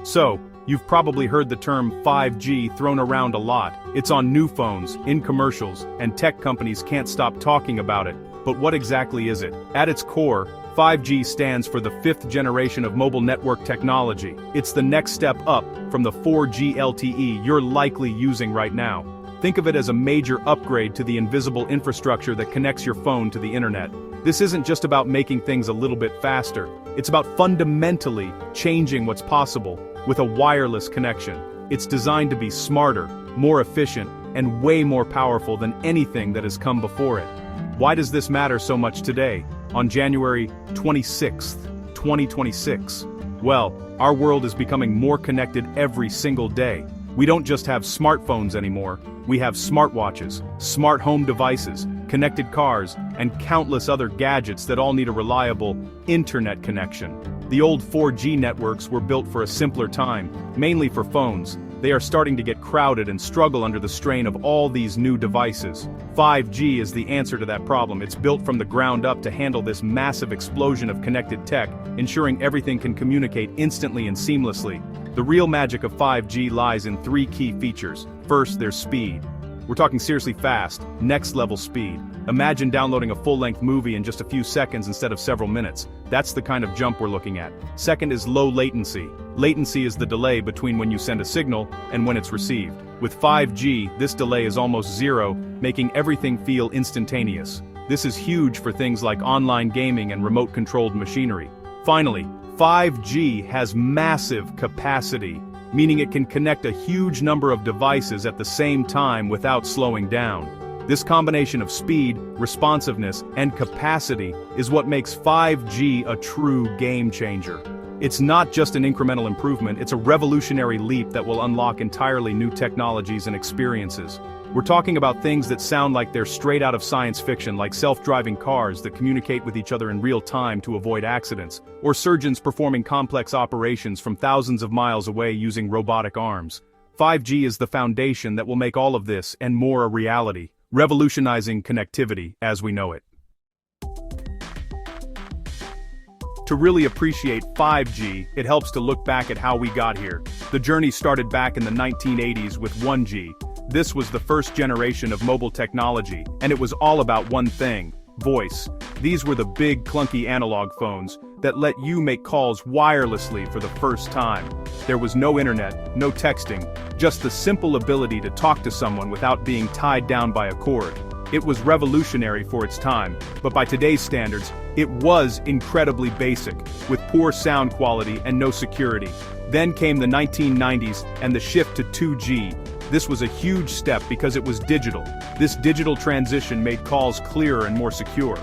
So, you've probably heard the term 5G thrown around a lot. It's on new phones, in commercials, and tech companies can't stop talking about it. But what exactly is it? At its core, 5G stands for the fifth generation of mobile network technology. It's the next step up from the 4G LTE you're likely using right now. Think of it as a major upgrade to the invisible infrastructure that connects your phone to the internet. This isn't just about making things a little bit faster. It's about fundamentally changing what's possible with a wireless connection. It's designed to be smarter, more efficient, and way more powerful than anything that has come before it. Why does this matter so much today, on January 26th, 2026? Well, our world is becoming more connected every single day. We don't just have smartphones anymore, we have smartwatches, smart home devices, connected cars, and countless other gadgets that all need a reliable internet connection. The old 4G networks were built for a simpler time, mainly for phones. They are starting to get crowded and struggle under the strain of all these new devices. 5G is the answer to that problem. It's built from the ground up to handle this massive explosion of connected tech, ensuring everything can communicate instantly and seamlessly. The real magic of 5G lies in three key features. First, there's speed. We're talking seriously fast, next-level speed. Imagine downloading a full-length movie in just a few seconds instead of several minutes. That's the kind of jump we're looking at. Second is low latency. Latency is the delay between when you send a signal and when it's received. With 5G, this delay is almost zero, making everything feel instantaneous. This is huge for things like online gaming and remote-controlled machinery. Finally, 5G has massive capacity, meaning it can connect a huge number of devices at the same time without slowing down. This combination of speed, responsiveness, and capacity is what makes 5G a true game changer. It's not just an incremental improvement, it's a revolutionary leap that will unlock entirely new technologies and experiences. We're talking about things that sound like they're straight out of science fiction, like self-driving cars that communicate with each other in real time to avoid accidents, or surgeons performing complex operations from thousands of miles away using robotic arms. 5G is the foundation that will make all of this and more a reality, revolutionizing connectivity as we know it. To really appreciate 5G, it helps to look back at how we got here. The journey started back in the 1980s with 1G. This was the first generation of mobile technology, and it was all about one thing: voice. These were the big, clunky analog phones that let you make calls wirelessly for the first time. There was no internet, no texting, just the simple ability to talk to someone without being tied down by a cord. It was revolutionary for its time, but by today's standards, it was incredibly basic, with poor sound quality and no security. Then came the 1990s and the shift to 2G. This was a huge step because it was digital. This digital transition made calls clearer and more secure.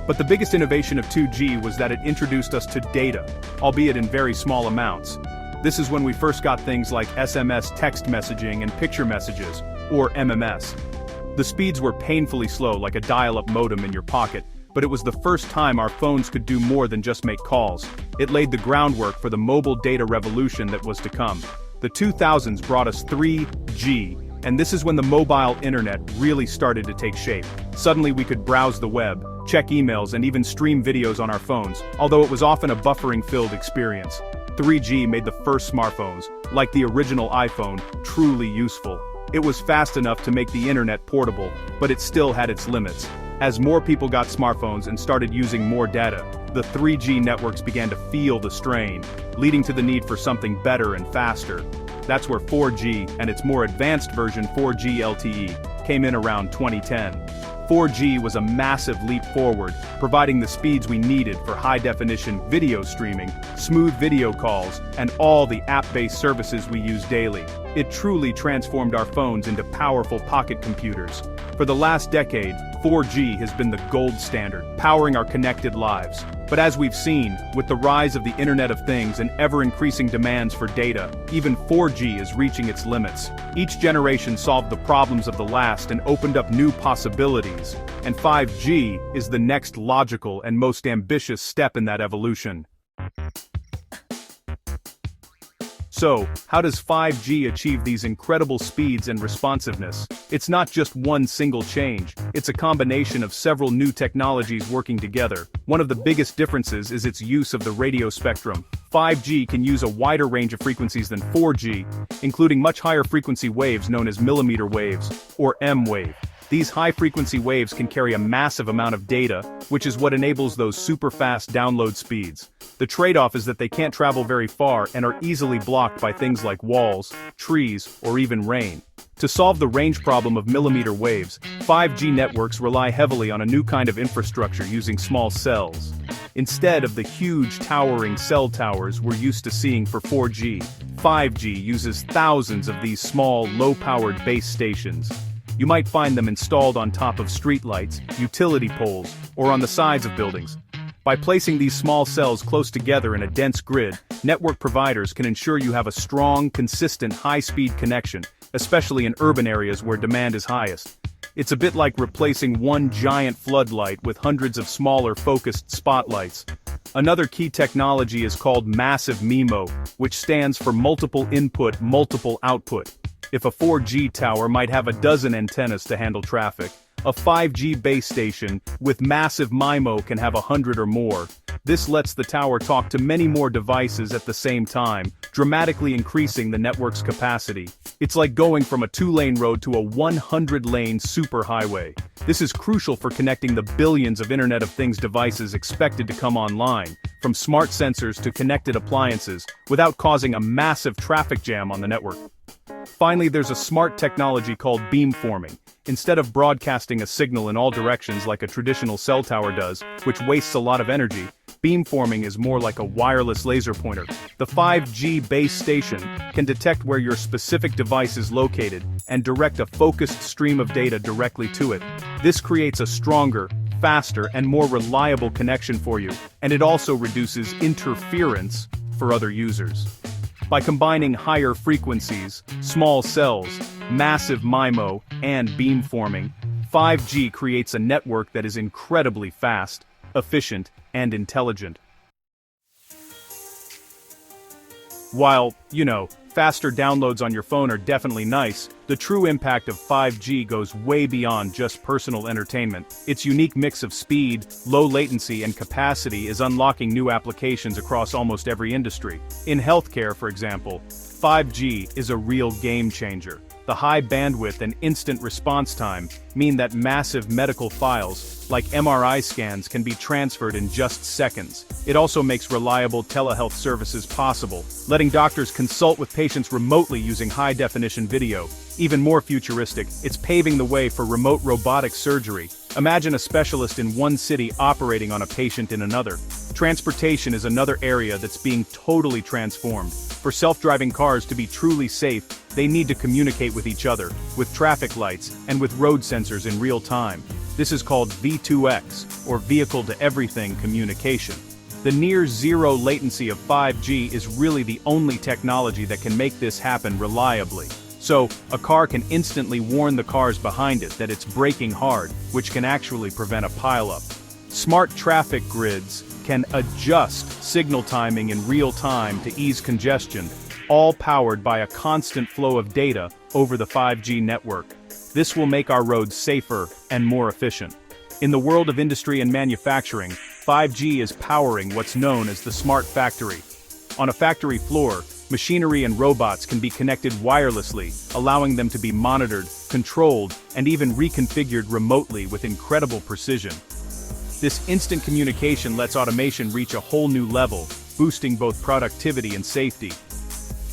But the biggest innovation of 2G was that it introduced us to data, albeit in very small amounts. This is when we first got things like SMS text messaging and picture messages, or MMS. The speeds were painfully slow, like a dial-up modem in your pocket, but it was the first time our phones could do more than just make calls. It laid the groundwork for the mobile data revolution that was to come. The 2000s brought us 3G, and this is when the mobile internet really started to take shape. Suddenly we could browse the web, check emails, and even stream videos on our phones, although it was often a buffering-filled experience. 3G made the first smartphones, like the original iPhone, truly useful. It was fast enough to make the internet portable, but it still had its limits. As more people got smartphones and started using more data, the 3G networks began to feel the strain, leading to the need for something better and faster. That's where 4G, and its more advanced version 4G LTE, came in around 2010. 4G was a massive leap forward, providing the speeds we needed for high-definition video streaming, smooth video calls, and all the app-based services we use daily. It truly transformed our phones into powerful pocket computers. For the last decade, 4G has been the gold standard, powering our connected lives. But as we've seen, with the rise of the Internet of Things and ever-increasing demands for data, even 4G is reaching its limits. Each generation solved the problems of the last and opened up new possibilities, and 5G is the next logical and most ambitious step in that evolution. So, how does 5G achieve these incredible speeds and responsiveness? It's not just one single change, it's a combination of several new technologies working together. One of the biggest differences is its use of the radio spectrum. 5G can use a wider range of frequencies than 4G, including much higher frequency waves known as millimeter waves, or M-wave. These high-frequency waves can carry a massive amount of data, which is what enables those super-fast download speeds. The trade-off is that they can't travel very far and are easily blocked by things like walls, trees, or even rain. To solve the range problem of millimeter waves, 5G networks rely heavily on a new kind of infrastructure using small cells. Instead of the huge towering cell towers we're used to seeing for 4G, 5G uses thousands of these small, low-powered base stations. You might find them installed on top of streetlights, utility poles, or on the sides of buildings. By placing these small cells close together in a dense grid, network providers can ensure you have a strong, consistent, high-speed connection, especially in urban areas where demand is highest. It's a bit like replacing one giant floodlight with hundreds of smaller focused spotlights. Another key technology is called massive MIMO, which stands for multiple input, multiple output. If a 4G tower might have a dozen antennas to handle traffic, a 5G base station with massive MIMO can have 100 or more. This lets the tower talk to many more devices at the same time, dramatically increasing the network's capacity. It's like going from a 2-lane road to a 100-lane superhighway. This is crucial for connecting the billions of Internet of Things devices expected to come online, from smart sensors to connected appliances, without causing a massive traffic jam on the network. Finally, there's a smart technology called beamforming. Instead of broadcasting a signal in all directions like a traditional cell tower does, which wastes a lot of energy, beamforming is more like a wireless laser pointer. The 5G base station can detect where your specific device is located and direct a focused stream of data directly to it. This creates a stronger, faster, and more reliable connection for you, and it also reduces interference for other users. By combining higher frequencies, small cells, massive MIMO, and beamforming, 5G creates a network that is incredibly fast, efficient, and intelligent. While, faster downloads on your phone are definitely nice, the true impact of 5G goes way beyond just personal entertainment. Its unique mix of speed, low latency, and capacity is unlocking new applications across almost every industry. In healthcare, for example, 5G is a real game changer. The high bandwidth and instant response time mean that massive medical files, like MRI scans, can be transferred in just seconds. It also makes reliable telehealth services possible, letting doctors consult with patients remotely using high-definition video. Even more futuristic, it's paving the way for remote robotic surgery. Imagine a specialist in one city operating on a patient in another. Transportation is another area that's being totally transformed. For self-driving cars to be truly safe, they need to communicate with each other, with traffic lights, and with road sensors in real time. This is called V2X, or Vehicle-to-Everything communication. The near-zero latency of 5G is really the only technology that can make this happen reliably. So, a car can instantly warn the cars behind it that it's braking hard, which can actually prevent a pileup. Smart traffic grids can adjust signal timing in real time to ease congestion, all powered by a constant flow of data over the 5G network. This will make our roads safer and more efficient. In the world of industry and manufacturing, 5G is powering what's known as the smart factory. On a factory floor, machinery and robots can be connected wirelessly, allowing them to be monitored, controlled, and even reconfigured remotely with incredible precision. This instant communication lets automation reach a whole new level, boosting both productivity and safety.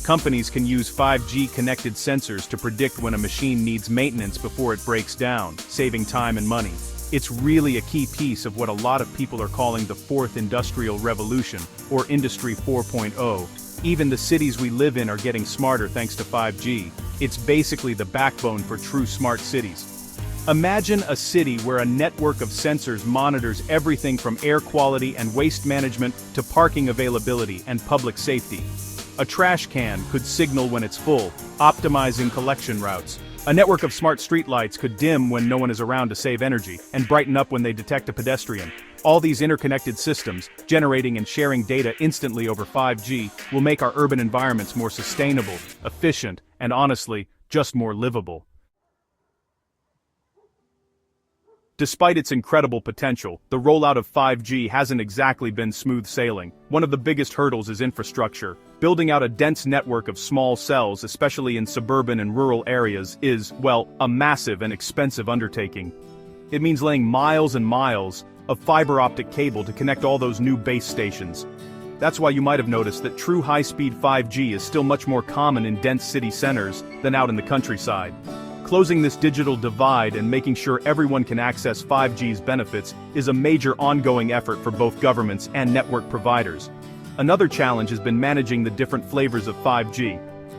Companies can use 5G connected sensors to predict when a machine needs maintenance before it breaks down, saving time and money. It's really a key piece of what a lot of people are calling the fourth industrial revolution, or Industry 4.0. Even the cities we live in are getting smarter thanks to 5G. It's basically the backbone for true smart cities. Imagine a city where a network of sensors monitors everything from air quality and waste management to parking availability and public safety. A trash can could signal when it's full, optimizing collection routes. A network of smart streetlights could dim when no one is around to save energy, and brighten up when they detect a pedestrian. All these interconnected systems, generating and sharing data instantly over 5G, will make our urban environments more sustainable, efficient, and honestly, just more livable. Despite its incredible potential, the rollout of 5G hasn't exactly been smooth sailing. One of the biggest hurdles is infrastructure. Building out a dense network of small cells, especially in suburban and rural areas, is, well, a massive and expensive undertaking. It means laying miles and miles of fiber optic cable to connect all those new base stations. That's why you might have noticed that true high-speed 5G is still much more common in dense city centers than out in the countryside. Closing this digital divide and making sure everyone can access 5G's benefits is a major ongoing effort for both governments and network providers. Another challenge has been managing the different flavors of 5G.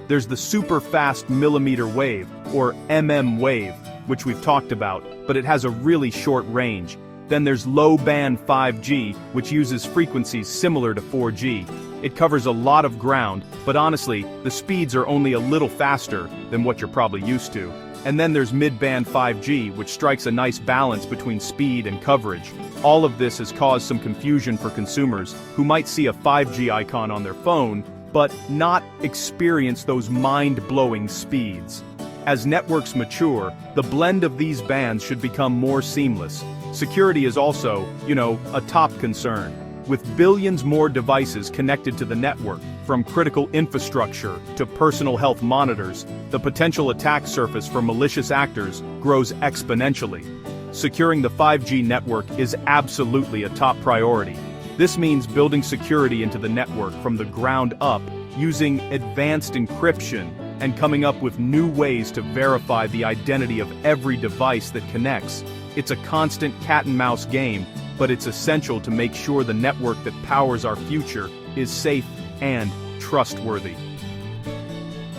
There's the super fast millimeter wave, or wave, which we've talked about, but it has a really short range. Then there's low-band 5G, which uses frequencies similar to 4G. It covers a lot of ground, but honestly, the speeds are only a little faster than what you're probably used to. And then there's mid-band 5G, which strikes a nice balance between speed and coverage. All of this has caused some confusion for consumers who might see a 5G icon on their phone, but not experience those mind-blowing speeds. As networks mature, the blend of these bands should become more seamless. Security is also, a top concern. With billions more devices connected to the network, from critical infrastructure to personal health monitors, the potential attack surface for malicious actors grows exponentially. Securing the 5G network is absolutely a top priority. This means building security into the network from the ground up, using advanced encryption, and coming up with new ways to verify the identity of every device that connects. It's a constant cat-and-mouse game, but it's essential to make sure the network that powers our future is safe and trustworthy.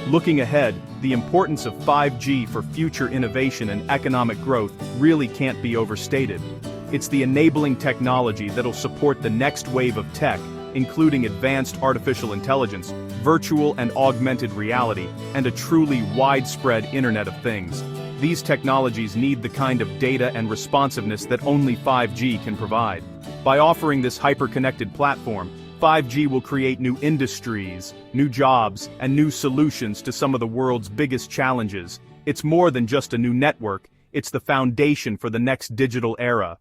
Looking ahead, the importance of 5G for future innovation and economic growth really can't be overstated. It's the enabling technology that'll support the next wave of tech, including advanced artificial intelligence, virtual and augmented reality, and a truly widespread Internet of Things. These technologies need the kind of data and responsiveness that only 5G can provide. By offering this hyper-connected platform, 5G will create new industries, new jobs, and new solutions to some of the world's biggest challenges. It's more than just a new network, it's the foundation for the next digital era.